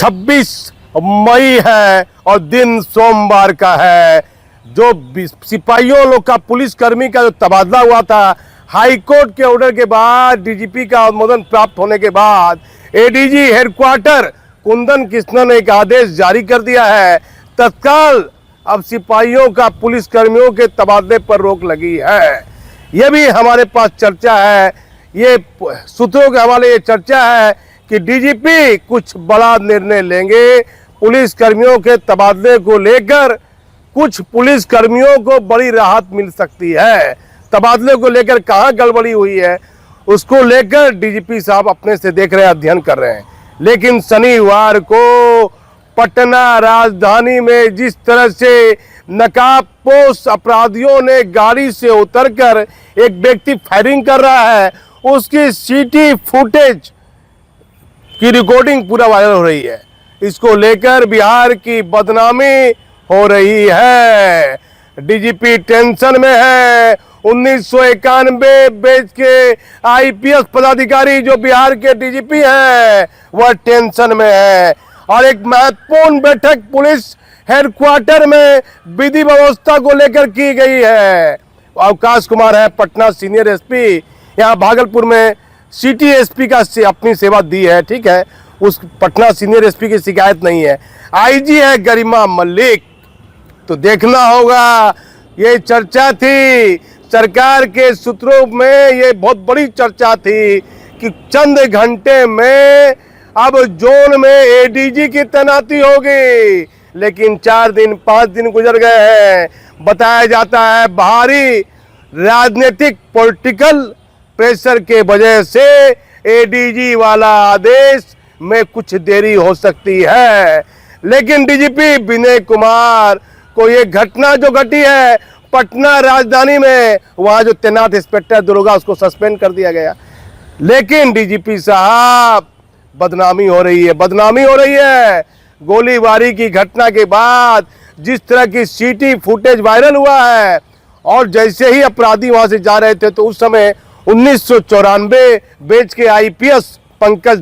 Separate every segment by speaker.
Speaker 1: 26 मई है और दिन सोमवार का है। जो सिपाहियों लोग का, पुलिसकर्मी का जो तबादला हुआ था, हाईकोर्ट के ऑर्डर के बाद, डीजीपी का अनुमोदन प्राप्त होने के बाद एडीजी हेडक्वार्टर कुंदन कृष्णन ने एक आदेश जारी कर दिया है। तत्काल अब सिपाहियों का, पुलिसकर्मियों के तबादले पर रोक लगी है। यह भी हमारे पास चर्चा है, ये सूत्रों के हवाले ये चर्चा है कि डीजीपी कुछ बड़ा निर्णय लेंगे। पुलिसकर्मियों के तबादले को लेकर कुछ पुलिसकर्मियों को बड़ी राहत मिल सकती है। तबादले को लेकर कहाँ गड़बड़ी हुई है उसको लेकर डीजीपी साहब अपने से देख रहे हैं, अध्ययन कर रहे हैं। लेकिन शनिवार को पटना राजधानी में जिस तरह से नकाबपोश अपराधियों ने गाड़ी से उतरकर एक व्यक्ति फायरिंग कर रहा है, उसकी सीटी फुटेज की रिकॉर्डिंग पूरा वायरल हो रही है। इसको लेकर बिहार की बदनामी हो रही है। डीजीपी टेंशन में है। 1991 बैच के आईपीएस पदाधिकारी जो बिहार के डीजीपी हैं वह टेंशन में है। और एक महत्वपूर्ण बैठक पुलिस हेडक्वार्टर में विधि व्यवस्था को लेकर की गई है। अवकाश कुमार है पटना सीनियर एसपी, यहाँ भागलपुर में सिटी एसपी का अपनी सेवा दी है, ठीक है, उस पटना सीनियर एसपी की शिकायत नहीं है। आईजी है गरिमा मलिक। तो देखना होगा, ये चर्चा थी सरकार के सूत्रों में, ये बहुत बड़ी चर्चा थी कि चंद घंटे में अब जोन में एडीजी की तैनाती होगी। लेकिन 4 दिन 5 दिन गुजर गए हैं। बताया जाता है भारी राजनीतिक पॉलिटिकल प्रेशर के वजह से एडीजी वाला आदेश में कुछ देरी हो सकती है। लेकिन डीजीपी विनय कुमार को ये घटना जो घटी है पटना राजधानी में, वहां जो तैनात इंस्पेक्टर दरोगा उसको सस्पेंड कर दिया गया। लेकिन डीजीपी साहब बदनामी हो रही है, बदनामी हो रही है। गोलीबारी की घटना के बाद जिस तरह की सीटी फुटेज वायरल हुआ है, और जैसे ही अपराधी वहां से जा रहे थे तो उस समय 1994 बैच के आईपीएस पंकज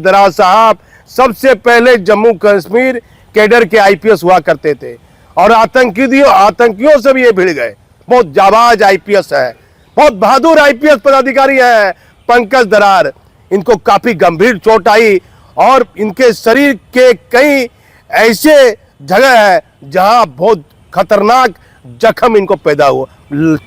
Speaker 1: दरार साहब सबसे पहले जम्मू कश्मीर कैडर के आईपीएस हुआ करते थे और आतंकियों से भी ये भिड़ गए। बहुत जाबाज आईपीएस है, बहुत बहादुर आईपीएस पदाधिकारी है पंकज दरार। इनको काफी गंभीर चोट आई और इनके शरीर के कई ऐसे जगह है जहां बहुत खतरनाक जख्म इनको पैदा हुआ,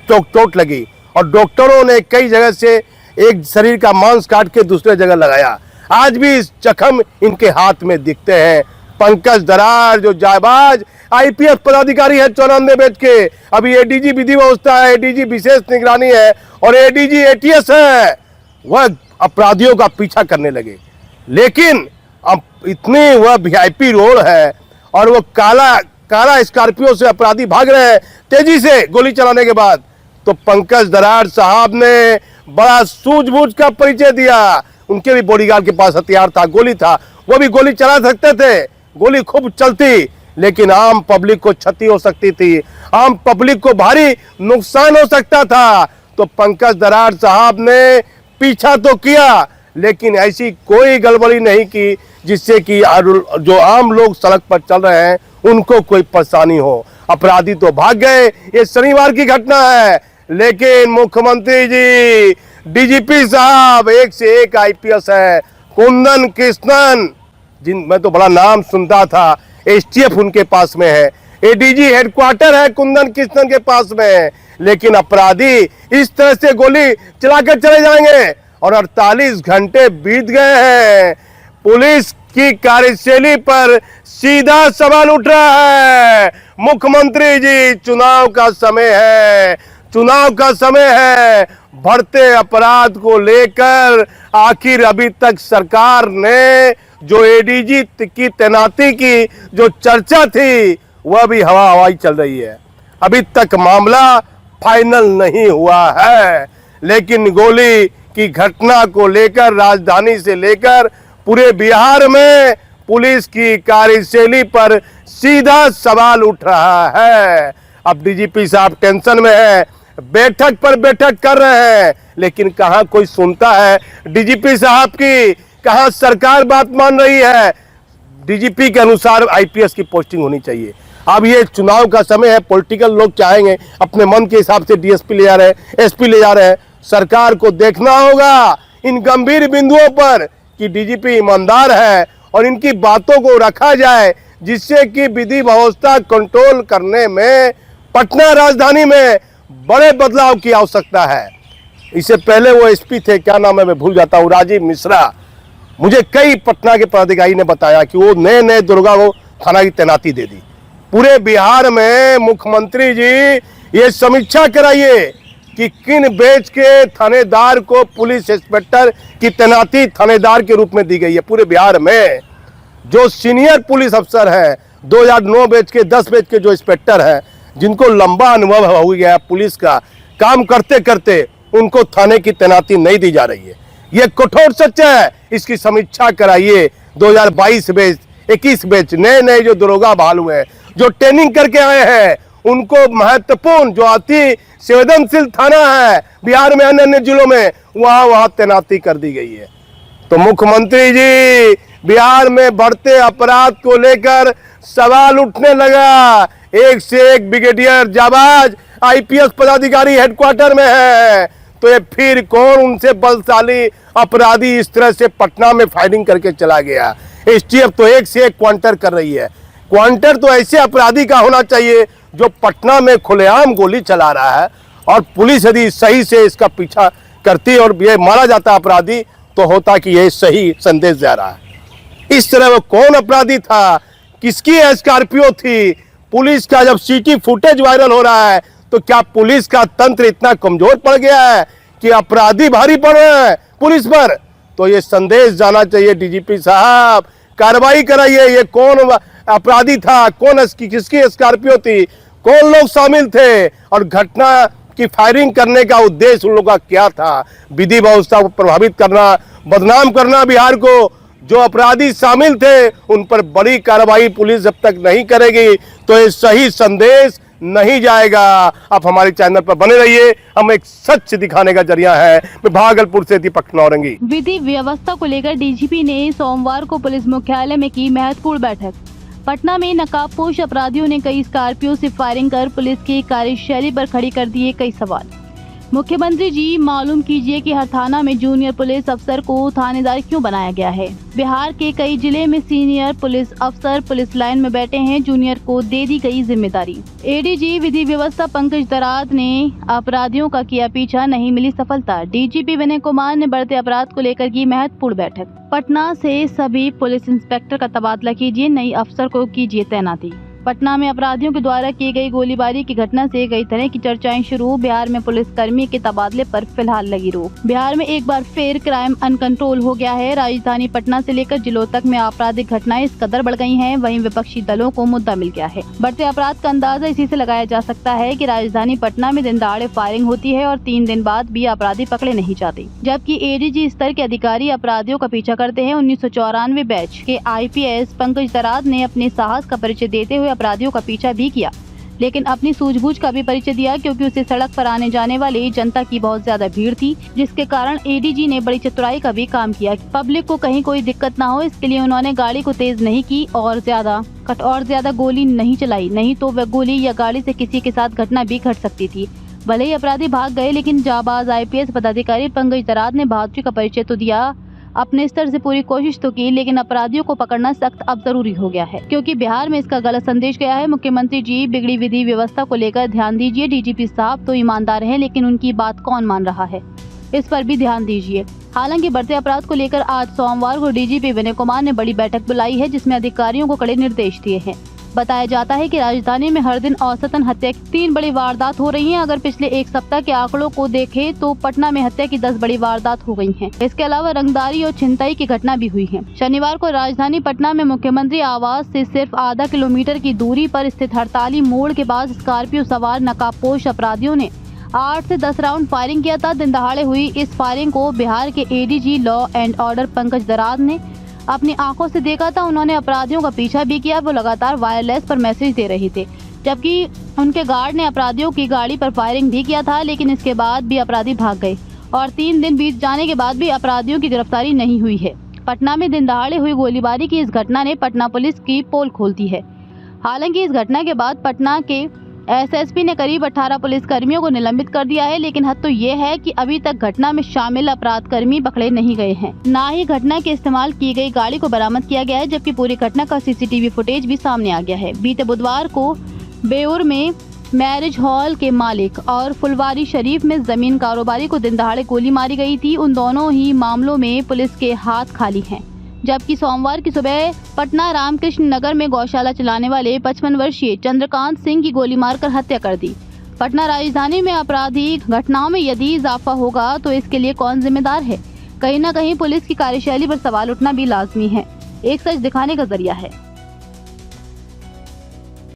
Speaker 1: चोट लगी और डॉक्टरों ने कई जगह से एक शरीर का मांस काट के दूसरे जगह लगाया। आज भी इस जख्म इनके हाथ में दिखते हैं। पंकज दरार जो जाबाज आईपीएस पदाधिकारी है 94 बैच के, अभी एडीजी विधि व्यवस्था है, एडीजी विशेष निगरानी है और एडीजी एटीएस है, वह अपराधियों का पीछा करने लगे। लेकिन अब इतनी वह वीआईपी रोड है और वो काला स्कॉर्पियो से अपराधी भाग रहे हैं तेजी से गोली चलाने के बाद। तो पंकज दरार साहब ने बड़ा सूझबूझ का परिचय दिया। उनके भी बॉडीगार्ड के पास हथियार था, गोली था, वो भी गोली चला सकते थे, गोली खूब चलती, लेकिन आम पब्लिक को क्षति हो सकती थी, आम पब्लिक को भारी नुकसान हो सकता था। तो पंकज दरार साहब ने पीछा तो किया लेकिन ऐसी कोई गड़बड़ी नहीं की जिससे कि जो आम लोग सड़क पर चल रहे हैं उनको कोई परेशानी हो। अपराधी तो भाग गए, ये शनिवार की घटना है। लेकिन मुख्यमंत्री जी, डीजीपी साहब एक से एक आईपीएस है। कुंदन कृष्णन, मैं तो बड़ा नाम सुनता था, एसटीएफ उनके पास में है, एडीजी हेडक्वार्टर है कुंदन कृष्णन के पास में है। लेकिन अपराधी इस तरह से गोली चलाकर चले जाएंगे और 48 घंटे बीत गए हैं। पुलिस की कार्यशैली पर सीधा सवाल उठ रहा है। मुख्यमंत्री जी, चुनाव का समय है, चुनाव का समय है। बढ़ते अपराध को लेकर आखिर अभी तक सरकार ने जो एडीजी की तैनाती की जो चर्चा थी वह भी हवाई चल रही है। अभी तक मामला फाइनल नहीं हुआ है। लेकिन गोली की घटना को लेकर राजधानी से लेकर पूरे बिहार में पुलिस की कार्यशैली पर सीधा सवाल उठ रहा है। अब डीजीपी साहब टेंशन में है, बैठक पर बैठक कर रहे हैं, लेकिन कहां कोई सुनता है डीजीपी साहब की, कहां सरकार बात मान रही है? डीजीपी के अनुसार आईपीएस की पोस्टिंग होनी चाहिए। अब ये चुनाव का समय है, पॉलिटिकल लोग चाहेंगे अपने मन के हिसाब से डीएसपी ले जा रहे हैं, एसपी ले जा रहे हैं। सरकार को देखना होगा इन गंभीर बिंदुओं पर कि डीजीपी ईमानदार है और इनकी बातों को रखा जाए, जिससे कि विधि व्यवस्था कंट्रोल करने में पटना राजधानी में बड़े बदलाव की आवश्यकता है। इससे पहले वो एसपी थे, क्या नाम है मैं भूल जाता हूँ, राजीव मिश्रा, मुझे कई पटना के पदाधिकारी ने बताया कि वो नए नए दरोगा को थाना की तैनाती दे दी। पूरे बिहार में मुख्यमंत्री जी ये समीक्षा कराइए कि किन बेंच के थानेदार को पुलिस इंस्पेक्टर की तैनाती थानेदार के रूप में दी गई है। पूरे बिहार में जो सीनियर पुलिस अफसर हैं, 2009 बैच के 10 बैच के जो इंस्पेक्टर हैं, जिनको लंबा अनुभव हो गया पुलिस का काम करते करते, उनको थाने की तैनाती नहीं दी जा रही है। ये कठोर सच है, इसकी समीक्षा कराइए। 2022 बैच 21 बैच नए नए जो दरोगा बहाल हुए हैं, जो ट्रेनिंग करके आए हैं, उनको महत्वपूर्ण जो अति संवेदनशील थाना है बिहार में, अन्य अन्य जिलों में, वहां तैनाती कर दी गई है। तो मुख्यमंत्री जी, बिहार में बढ़ते अपराध को लेकर सवाल उठने लगा। एक से एक ब्रिगेडियर जाबाज आईपीएस पदाधिकारी हेडक्वार्टर में है, तो ये फिर कौन उनसे बलशाली अपराधी इस तरह से पटना में फायरिंग करके चला गया? एसटीएफ तो एक से एक क्वांटर कर रही है। क्वांटर तो ऐसे अपराधी का होना चाहिए जो पटना में खुलेआम गोली चला रहा है, और पुलिस यदि सही से इसका पीछा करती और ये मारा जाता अपराधी, तो होता कि ये सही संदेश जा रहा है। इस तरह वो कौन अपराधी था, किसकी स्कॉर्पियो थी? पुलिस का जब सीटी फुटेज वायरल हो रहा है, तो क्या पुलिस का तंत्र इतना कमजोर पड़ गया है कि अपराधी भारी पड़ रहे हैं पुलिस पर? तो ये संदेश जाना चाहिए डीजीपी साहब, कार्रवाई कराइए। ये कौन अपराधी था, किसकी स्कॉर्पियो थी, कौन लोग शामिल थे, और घटना की फायरिंग करने का उद्देश्य उन लोगों का क्या था? विधि व्यवस्था को प्रभावित करना, बदनाम करना बिहार को। जो अपराधी शामिल थे उन पर बड़ी कार्रवाई पुलिस जब तक नहीं करेगी, तो ये सही संदेश नहीं जाएगा। आप हमारे चैनल पर बने रहिए, हम एक सच दिखाने का जरिया है। मैं भागलपुर से दीपक नौरंगी।
Speaker 2: विधि व्यवस्था को लेकर डीजीपी ने सोमवार को पुलिस मुख्यालय में की महत्वपूर्ण बैठक। पटना में नकाबपोश अपराधियों ने कई स्कॉर्पियो से फायरिंग कर पुलिस की कार्यशैली पर खड़ी कर दिए कई सवाल। मुख्यमंत्री जी, मालूम कीजिए कि हर थाना में जूनियर पुलिस अफसर को थानेदार क्यों बनाया गया है? बिहार के कई जिले में सीनियर पुलिस अफसर पुलिस लाइन में बैठे हैं, जूनियर को दे दी गई जिम्मेदारी। एडीजी विधि व्यवस्था पंकज दराद ने अपराधियों का किया पीछा, नहीं मिली सफलता। डीजीपी विनय कुमार ने बढ़ते अपराध को लेकर की महत्वपूर्ण बैठक। पटना से सभी पुलिस इंस्पेक्टर का तबादला कीजिए, नई अफसर को कीजिए तैनाती। पटना में अपराधियों के द्वारा की गई गोलीबारी की घटना से कई तरह की चर्चाएं शुरू। बिहार में पुलिसकर्मी के तबादले पर फिलहाल लगी रोक। बिहार में एक बार फिर क्राइम अनकंट्रोल हो गया है। राजधानी पटना से लेकर जिलों तक में आपराधिक घटनाएं इस कदर बढ़ गई हैं, वहीं विपक्षी दलों को मुद्दा मिल गया है। बढ़ते अपराध का अंदाजा इसी से लगाया जा सकता है कि राजधानी पटना में दिन दहाड़े फायरिंग होती है और 3 दिन बाद भी अपराधी पकड़े नहीं जाते, जबकि एडीजी स्तर के अधिकारी अपराधियों का पीछा करते हैं। 1994 बैच के आईपीएस पंकज दराद ने अपने साहस का परिचय देते हुए अपराधियों का पीछा भी किया, लेकिन अपनी सूझबूझ का भी परिचय दिया, क्योंकि उसे सड़क पर आने जाने वाली जनता की बहुत ज्यादा भीड़ थी, जिसके कारण एडीजी ने बड़ी चतुराई का भी काम किया। पब्लिक को कहीं कोई दिक्कत ना हो, इसके लिए उन्होंने गाड़ी को तेज नहीं की और ज्यादा गोली नहीं चलाई, नहीं तो वह गोली या गाड़ी से किसी के साथ घटना भी घट सकती थी। भले ही अपराधी भाग गए, लेकिन जाबाज आईपीएस पदाधिकारी पंकज दराद ने बहादुरी का परिचय तो दिया, अपने स्तर से पूरी कोशिश तो की, लेकिन अपराधियों को पकड़ना सख्त अब जरूरी हो गया है, क्योंकि बिहार में इसका गलत संदेश गया है। मुख्यमंत्री जी, बिगड़ी विधि व्यवस्था को लेकर ध्यान दीजिए। डीजीपी साहब तो ईमानदार हैं, लेकिन उनकी बात कौन मान रहा है, इस पर भी ध्यान दीजिए। हालांकि बढ़ते अपराध को लेकर आज सोमवार को डीजीपी विनय कुमार ने बड़ी बैठक बुलाई है, जिसमें अधिकारियों को कड़े निर्देश दिए हैं। बताया जाता है कि राजधानी में हर दिन औसतन हत्या की 3 बड़ी वारदात हो रही हैं। अगर पिछले एक सप्ताह के आंकड़ों को देखें तो पटना में हत्या की 10 बड़ी वारदात हो गई हैं। इसके अलावा रंगदारी और छिनताई की घटना भी हुई है। शनिवार को राजधानी पटना में मुख्यमंत्री आवास से सिर्फ आधा किलोमीटर की दूरी पर स्थित हड़ताली मोड़ के पास स्कॉर्पियो सवार नकाबपोश अपराधियों ने 8 से 10 राउंड फायरिंग किया था। दिन दहाड़े हुई इस फायरिंग को बिहार के ADG law and order Pankaj Darad ने अपनी आंखों से देखा था। उन्होंने अपराधियों का पीछा भी किया। वो लगातार वायरलेस पर मैसेज दे रहे थे, जबकि उनके गार्ड ने अपराधियों की गाड़ी पर फायरिंग भी किया था, लेकिन इसके बाद भी अपराधी भाग गए और 3 दिन बीत जाने के बाद भी अपराधियों की गिरफ्तारी नहीं हुई है। पटना में दिन दहाड़े हुई गोलीबारी की इस घटना ने पटना पुलिस की पोल खोल दी है। हालांकि इस घटना के बाद पटना के एसएसपी ने करीब 18 पुलिसकर्मियों को निलंबित कर दिया है, लेकिन हद तो ये है कि अभी तक घटना में शामिल अपराधकर्मी पकड़े नहीं गए हैं। ना ही घटना के इस्तेमाल की गई गाड़ी को बरामद किया गया है, जबकि पूरी घटना का सीसीटीवी फुटेज भी सामने आ गया है। बीते बुधवार को बेउर में मैरिज हॉल के मालिक और फुलवारी शरीफ में जमीन कारोबारी को दिन दहाड़े गोली मारी गई थी। उन दोनों ही मामलों में पुलिस के हाथ खाली हैं। जबकि सोमवार की सुबह पटना रामकृष्ण नगर में गौशाला चलाने वाले 55 वर्षीय चंद्रकांत सिंह की गोली मारकर हत्या कर दी। पटना राजधानी में आपराधिक घटनाओं में यदि इजाफा होगा तो इसके लिए कौन जिम्मेदार है? कहीं न कहीं पुलिस की कार्यशैली पर सवाल उठना भी लाजमी है। एक सच दिखाने का जरिया है।